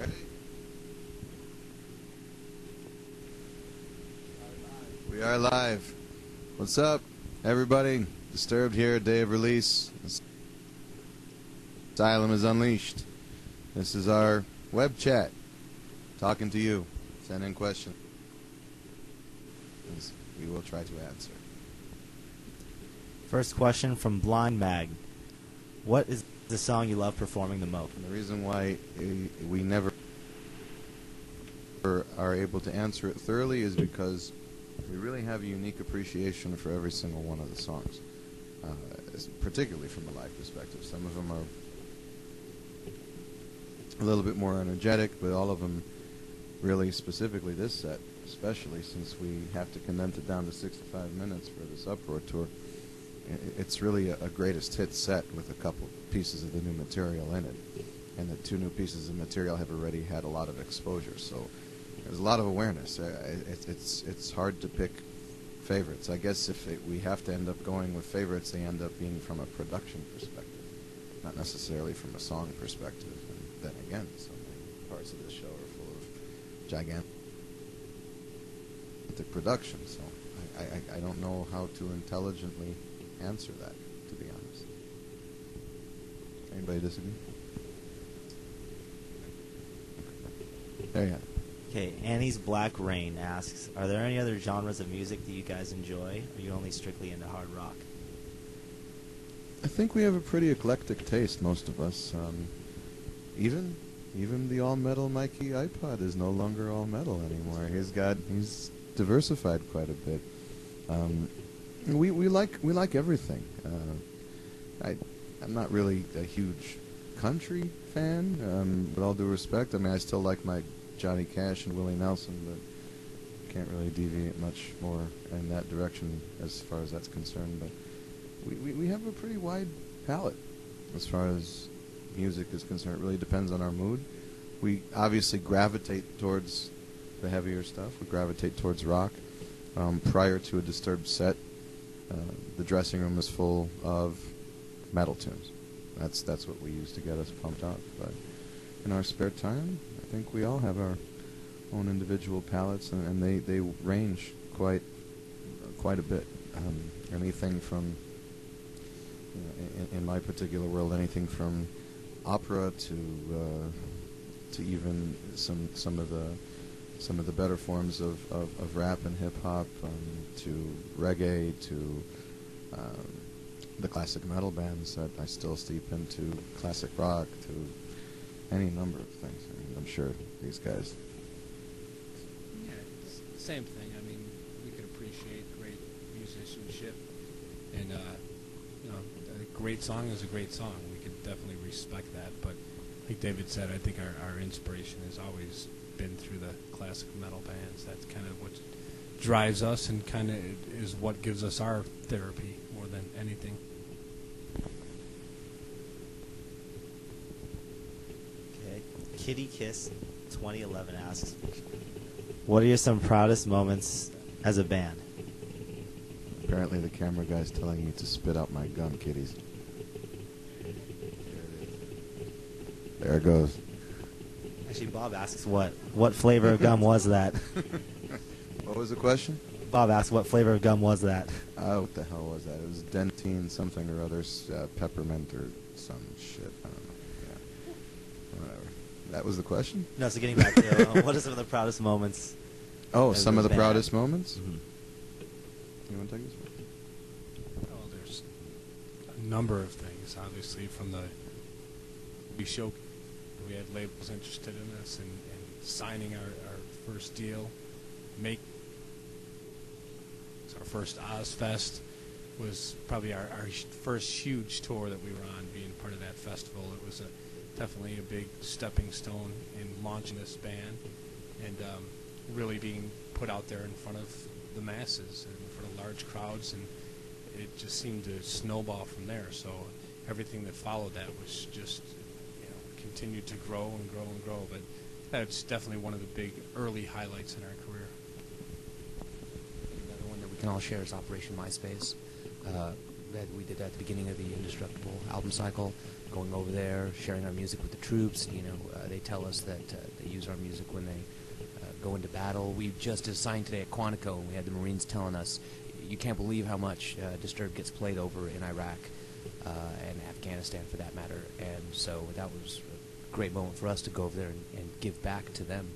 Ready? We are live. What's up, everybody? Disturbed here, day of release. Asylum is unleashed. This is our web chat. Talking to you. Send in questions. We will try to answer. First question from Blind Mag. What is the song you love performing the most? And the reason why we never are able to answer it thoroughly is because we really have a unique appreciation for every single one of the songs, particularly from a live perspective. Some of them are a little bit more energetic, but all of them really, specifically this set, especially since we have to condense it down to 65 minutes for this Uproar tour, it's really a greatest hit set with a couple pieces of the new material in it. And the two new pieces of material have already had a lot of exposure, so there's a lot of awareness. It's hard to pick favorites. I guess if we have to end up going with favorites, they end up being from a production perspective, not necessarily from a song perspective. And then again, so many parts of this show are full of gigantic production, so I don't know how to intelligently answer that, to be honest. Anybody disagree? There you have it. Okay, Annie's Black Rain asks, are there any other genres of music that you guys enjoy, or are you only strictly into hard rock? I think we have a pretty eclectic taste, most of us. Even the all-metal Mikey iPod is no longer all-metal anymore. He's diversified quite a bit. We like everything. I'm not really a huge country fan, with all due respect. I mean, I still like my Johnny Cash and Willie Nelson, but can't really deviate much more in that direction as far as that's concerned. But we have a pretty wide palette as far as music is concerned. It really depends on our mood. We obviously gravitate towards the heavier stuff. We gravitate towards rock. Prior to a Disturbed set, the dressing room is full of metal tunes. That's what we use to get us pumped up. But in our spare time, I think we all have our own individual palettes, and they range quite a bit. Anything from, in my particular world, anything from opera to even some of the better forms of rap and hip hop, to reggae, to the classic metal bands that I still steep into, classic rock, to any number of things. I mean, I'm sure these guys. Yeah, it's the same thing. I mean, we could appreciate great musicianship, and a great song is a great song. We could definitely respect that. But like David said, I think our inspiration has always been through the classic metal bands. That's kind of what drives us and kind of is what gives us our therapy more than anything. Okay, Kitty Kiss 2011 asks, what are your some proudest moments as a band? Apparently the camera guy's telling you to spit out my gum, kitties. There it goes. Actually, Bob asks, what flavor of gum was that? What was the question? Bob asks, what flavor of gum was that? What the hell was that? It was Dentine something or other, peppermint or some shit. I don't know. Yeah. Whatever. That was the question? No, so getting back to what are some of the proudest moments? Oh, some of the band? proudest moments? Mm-hmm. You want to take this one? Well, there's a number of things, obviously, from we we had labels interested in us and signing our first deal. Our first Ozfest was probably our first huge tour that we were on, being part of that festival. It was definitely a big stepping stone in launching this band and really being put out there in front of the masses and in front of large crowds, and it just seemed to snowball from there. So everything that followed that was just continued to grow and grow and grow. But that's definitely one of the big early highlights in our career. Another one that we can all share is Operation MySpace. that we did at the beginning of the Indestructible album cycle, going over there, sharing our music with the troops. They tell us that they use our music when they go into battle. We just assigned today at Quantico, and we had the Marines telling us, you can't believe how much Disturbed gets played over in Iraq and Afghanistan, for that matter. And so that was a great moment for us to go over there and give back to them.